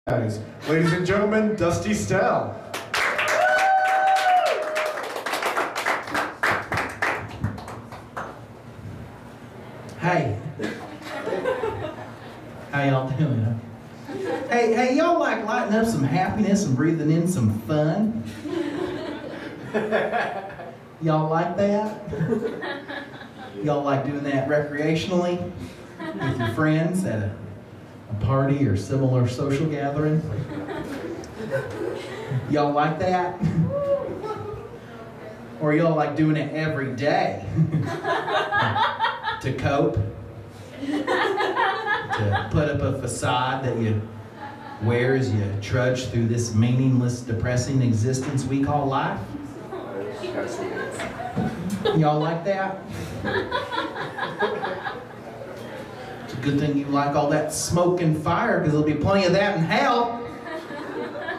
Ladies and gentlemen, Dusty Stehl. Hey. How y'all doing, huh? Hey, y'all like lighting up some happiness and breathing in some fun? Y'all like that? Y'all like doing that recreationally with your friends at a party or similar social gathering? Y'all like that? Or y'all like doing it every day to cope? To put up a facade that you wear as you trudge through this meaningless, depressing existence we call life? Y'all like that? It's a good thing you like all that smoke and fire, because there'll be plenty of that in hell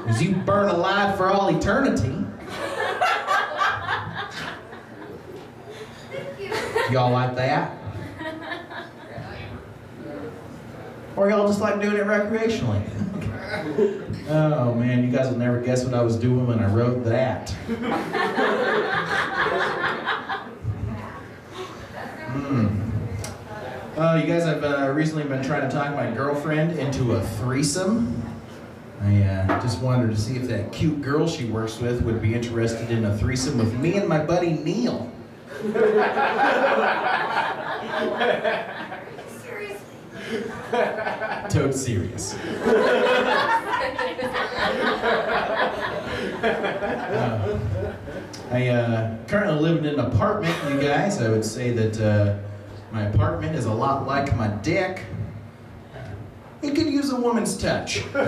as you burn alive for all eternity. Y'all like that? Or y'all just like doing it recreationally? Oh man, you guys will never guess what I was doing when I wrote that. You guys have recently been trying to talk my girlfriend into a threesome. I just wanted to see if that cute girl she works with would be interested in a threesome with me and my buddy Neil. Toad serious. I currently live in an apartment, you guys. I would say that my apartment is a lot like my dick. It could use a woman's touch. At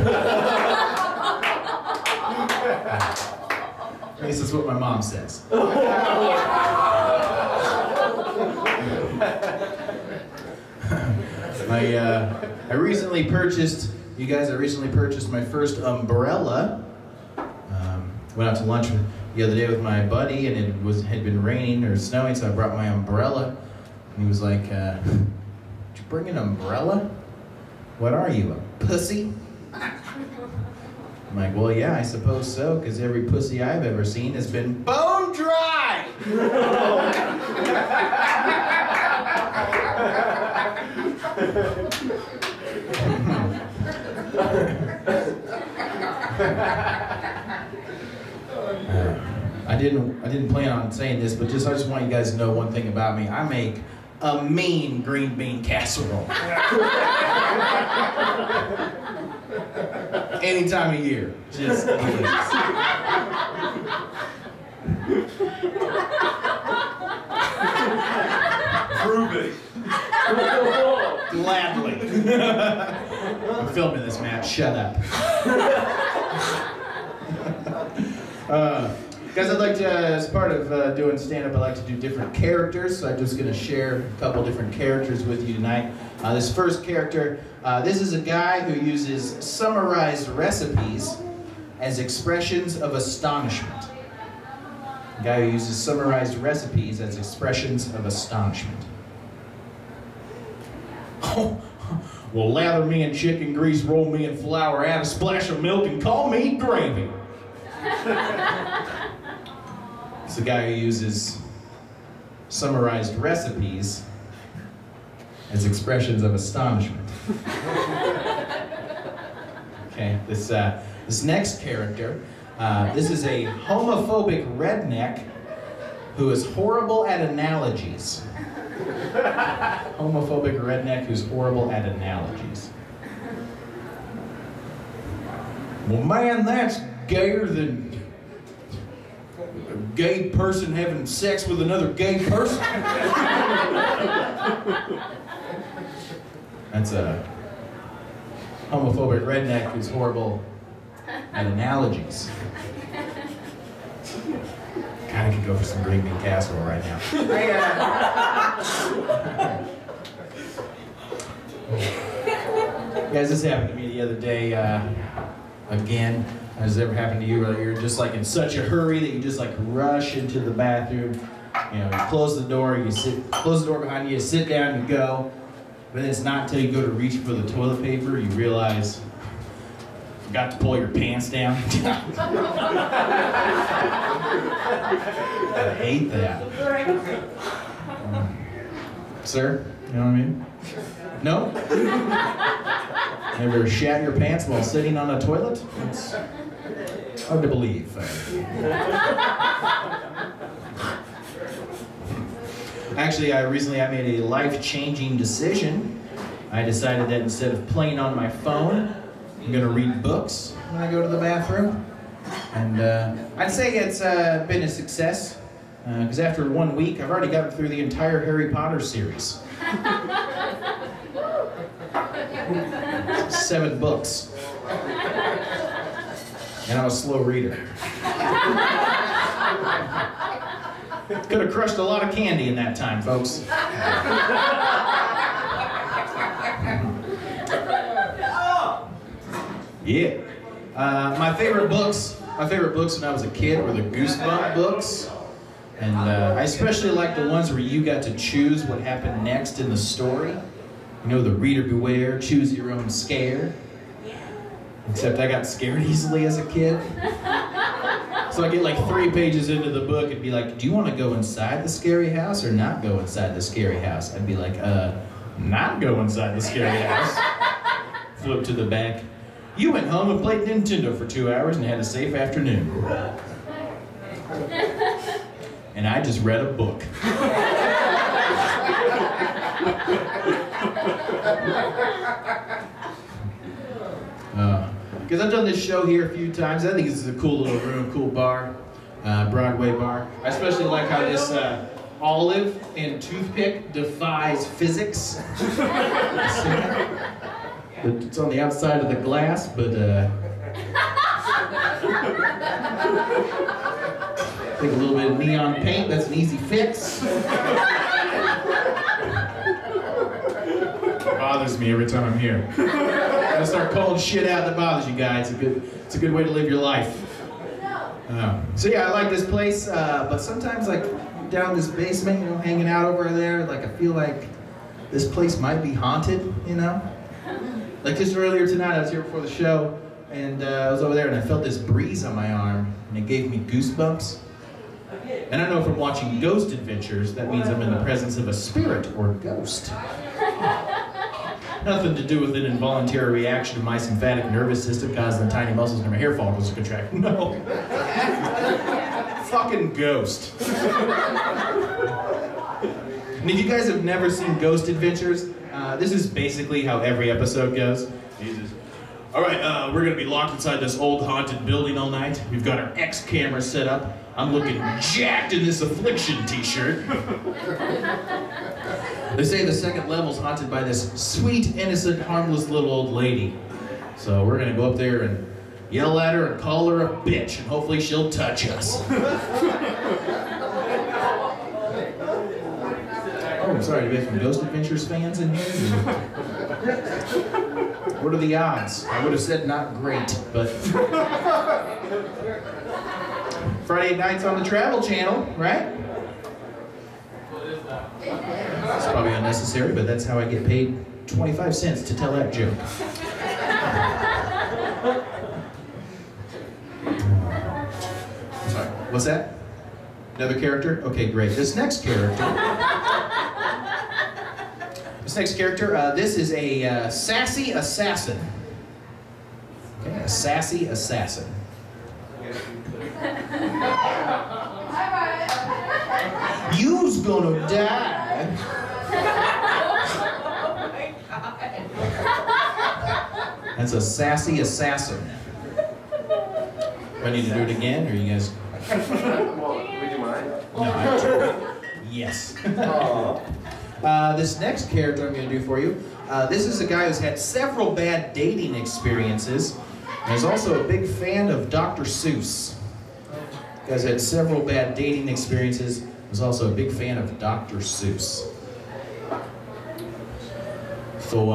least that's what my mom says. I recently purchased, you guys, I recently purchased my first umbrella. Went out to lunch the other day with my buddy, and it had been raining or snowing, so I brought my umbrella. And he was like, did you bring an umbrella? What are you, a pussy? I'm like, well, yeah, I suppose so, because every pussy I've ever seen has been bone dry! I didn't plan on saying this, but I just want you guys to know one thing about me. I make a mean green bean casserole. Any time of year. Just Prove it. Gladly. I'm filming this, Matt. Shut up. Guys, I'd like to, as part of doing stand-up, I like to do different characters, so I'm just going to share a couple different characters with you tonight. This first character, this is a guy who uses summarized recipes as expressions of astonishment. A guy who uses summarized recipes as expressions of astonishment. Oh, well, lather me in chicken grease, roll me in flour, add a splash of milk, and call me gravy. It's a guy who uses summarized recipes as expressions of astonishment. Okay, this next character, this is a homophobic redneck who is horrible at analogies. Homophobic redneck who's horrible at analogies. Well, man, that's gayer than a gay person having sex with another gay person. That's a homophobic redneck who's horrible at analogies. God, I could go for some green bean casserole right now. Guys, this happened to me the other day again. Has it ever happened to you where you're just like in such a hurry that you just like rush into the bathroom? You know, you close the door, close the door behind you, sit down, you go. But it's not until you go to reach for the toilet paper you realize Forgot to pull your pants down. I hate that. Sir, you know what I mean? No? Never shat your pants while sitting on a toilet? It's hard to believe. Actually, recently I made a life-changing decision. I decided that instead of playing on my phone, I'm going to read books when I go to the bathroom. And I'd say it's been a success. Because after 1 week, I've already gotten through the entire Harry Potter series. 7 books. And I'm a slow reader. Could have crushed a lot of candy in that time, folks. Yeah. My favorite books when I was a kid were the Kousgaard books. And I especially like the ones where you got to choose what happened next in the story. You know, the reader beware, choose your own scare. Except I got scared easily as a kid. So I get like 3 pages into the book and be like, do you want to go inside the scary house or not go inside the scary house? I'd be like, not go inside the scary house. Flip to the back. You went home and played Nintendo for 2 hours and had a safe afternoon. And I just read a book. Because I've done this show here a few times. I think this is a cool little room, cool bar, Broadway bar. I especially like how this olive and toothpick defies physics. It's on the outside of the glass, but I think a little bit of neon paint, that's an easy fix. It bothers me every time I'm here. I start calling shit out that bothers you guys. It's a good way to live your life. So yeah, I like this place, but sometimes like down this basement, you know, hanging out over there, like I feel like this place might be haunted, you know? Like just earlier tonight, I was here before the show, and I was over there and I felt this breeze on my arm, and it gave me goosebumps. And I know from watching Ghost Adventures, that means I'm in the presence of a spirit or ghost. Nothing to do with an involuntary reaction to my sympathetic nervous system causing the tiny muscles in my hair follicles to contract. No. Fucking ghost. And if you guys have never seen Ghost Adventures, this is basically how every episode goes. Jesus. All right, we're gonna be locked inside this old haunted building all night. We've got our X camera set up. I'm looking jacked in this Affliction t-shirt. They say the second level's haunted by this sweet, innocent, harmless little old lady. So we're gonna go up there and yell at her and call her a bitch, and hopefully she'll touch us. Oh, I'm sorry, do we have some Ghost Adventures fans in here? What are the odds? I would have said not great, but... Friday nights on the Travel Channel, right? It's probably unnecessary, but that's how I get paid 25 cents to tell that joke. Sorry, what's that? Another character? Okay, great. This next character, this is a sassy assassin. Okay, a sassy assassin. You's gonna die. Oh my God. That's a sassy assassin. Do I need to do it again, or you guys? Well, would you mind? No, yes. This next character I'm going to do for you, this is a guy who's had several bad dating experiences, and is also a big fan of Dr. Seuss. Guy's had several bad dating experiences, was also a big fan of Dr. Seuss. So,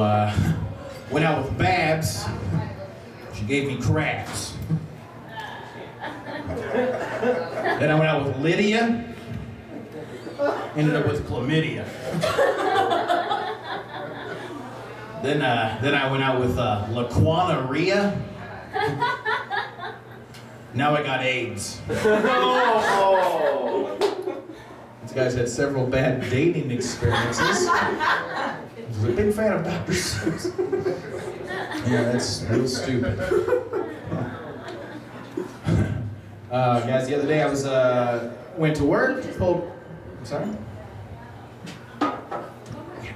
went out with Babs, she gave me crabs. Then I went out with Lydia, ended up with chlamydia. Then I went out with Laquana Rhea, Now I got AIDS. Oh. This guy's had several bad dating experiences. He's a big fan of Dr. Seuss. Yeah, that's real stupid. Guys, the other day I was went to work. Sorry?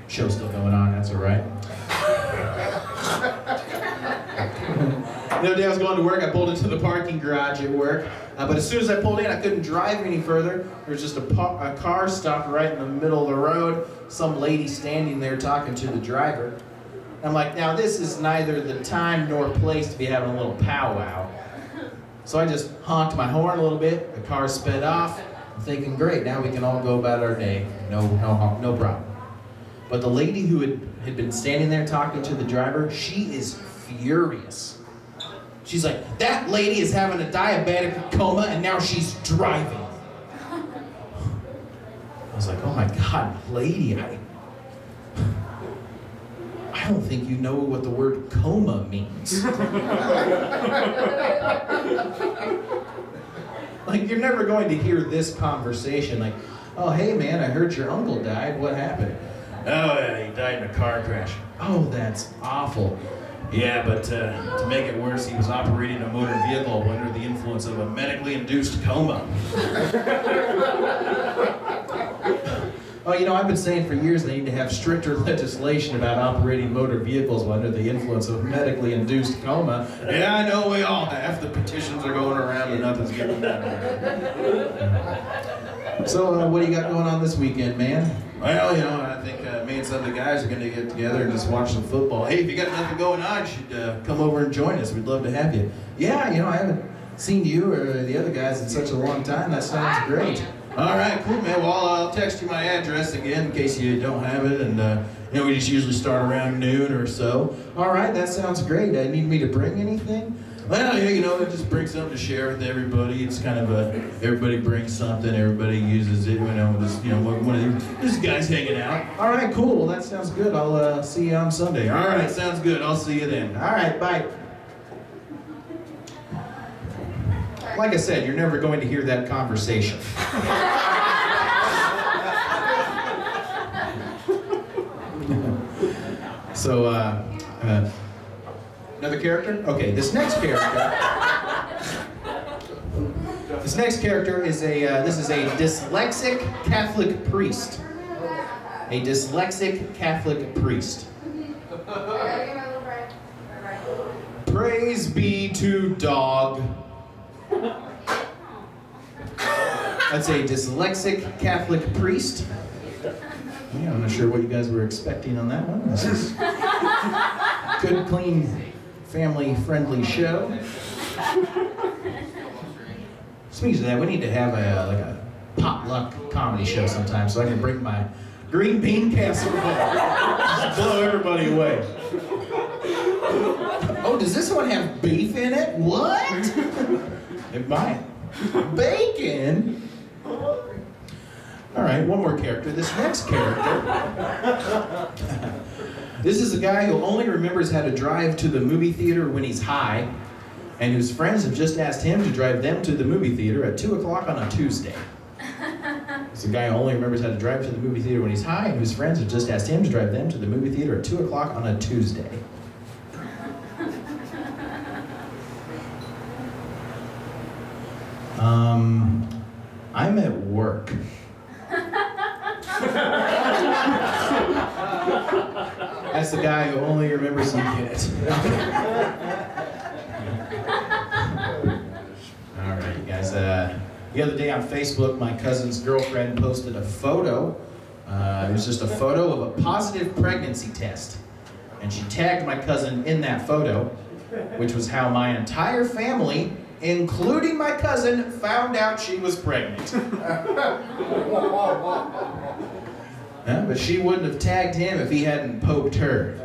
Show's still going on. That's all right. The other day I was going to work. I pulled into the parking garage at work. But as soon as I pulled in, I couldn't drive any further. There was just a car stopped right in the middle of the road. Some lady standing there talking to the driver. I'm like, now this is neither the time nor place to be having a little powwow. So I just honked my horn a little bit. The car sped off. I'm thinking, great, now we can all go about our day. No problem. But the lady who had been standing there talking to the driver, she is furious. She's like, that lady is having a diabetic coma and now she's driving. I was like, oh my God, lady, I don't think you know what the word coma means. Like, you're never going to hear this conversation like, oh, hey man, I heard your uncle died, what happened? Oh, yeah, he died in a car crash. Oh, that's awful. Yeah, but to make it worse, he was operating a motor vehicle under the influence of a medically induced coma. Oh, you know, I've been saying for years they need to have stricter legislation about operating motor vehicles while under the influence of medically induced coma. Yeah, I know we all have. The petitions are going around and nothing's getting done. So, what do you got going on this weekend, man? Well, you know, I think me and some of the guys are going to get together and just watch some football. Hey, if you got nothing going on, you should come over and join us. We'd love to have you. Yeah, you know, I haven't seen you or the other guys in such a long time. That sounds great. All right, cool, man. Well, I'll text you my address again in case you don't have it. And, you know, we just usually start around noon or so. All right, that sounds great. Need me to bring anything? Well, yeah, you know, just bring something to share with everybody. It's kind of everybody brings something, everybody uses it, you know, just, you know, one of these guys hanging out. All right, cool. Well, that sounds good. I'll see you on Sunday. All right, sounds good. I'll see you then. All right, bye. Like I said, you're never going to hear that conversation. So, another character? Okay, this next character is this is a dyslexic Catholic priest. A dyslexic Catholic priest. Praise be to dog. That's a dyslexic Catholic priest. Yeah, I'm not sure what you guys were expecting on that one. This is good, clean, family-friendly show. Speaking of that, we need to have a potluck comedy show sometime so I can bring my green bean casserole. Just blow everybody away. Oh, does this one have beef in it? What? It might. Bacon? All right, one more character. This next character. This is a guy who only remembers how to drive to the movie theater when he's high, and whose friends have just asked him to drive them to the movie theater at 2 o'clock on a Tuesday. It's a guy who only remembers how to drive to the movie theater when he's high, and whose friends have just asked him to drive them to the movie theater at 2 o'clock on a Tuesday. I'm at work. That's the guy who only remembers you get it. All right, you guys. The other day on Facebook, my cousin's girlfriend posted a photo. It was just a photo of a positive pregnancy test. And she tagged my cousin in that photo, which was how my entire family, including my cousin, found out she was pregnant. Yeah, but she wouldn't have tagged him if he hadn't poked her.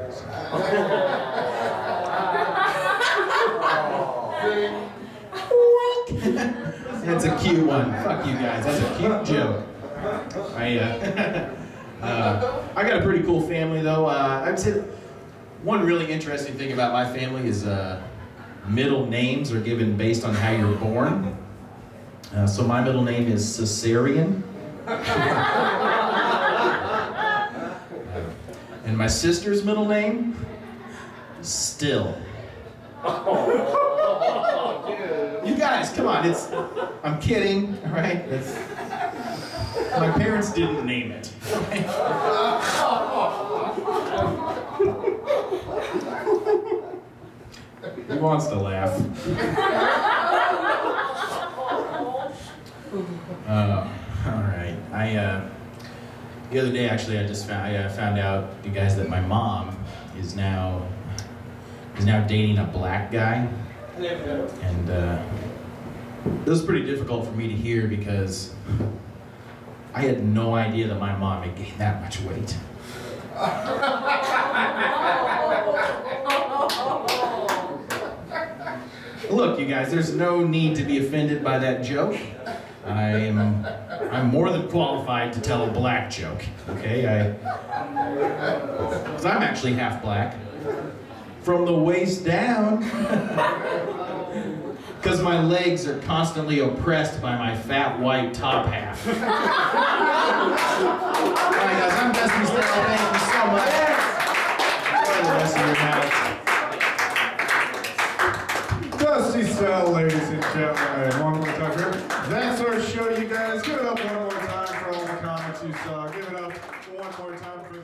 That's a cute one. Fuck you guys. That's a cute joke. I got a pretty cool family though. I'd say one really interesting thing about my family is middle names are given based on how you're born. So my middle name is Caesarean. And my sister's middle name, Stehl. You guys, come on, I'm kidding, all right? My parents didn't name it. Who wants to laugh? All right. The other day, actually, I found out, you guys, that my mom is now dating a black guy, and this was pretty difficult for me to hear because I had no idea that my mom had gained that much weight. Look, you guys, there's no need to be offended by that joke. I'm more than qualified to tell a black joke, okay? Because I'm actually half black. From the waist down. Because my legs are constantly oppressed by my fat white top half. Alright guys, I'm Dusty Stehl, thank you so much. Enjoy the rest of your night. Dusty Stehl, ladies and gentlemen. One more time here. That's our show, you guys. Give it up one more time for all the comics you saw. Give it up one more time for the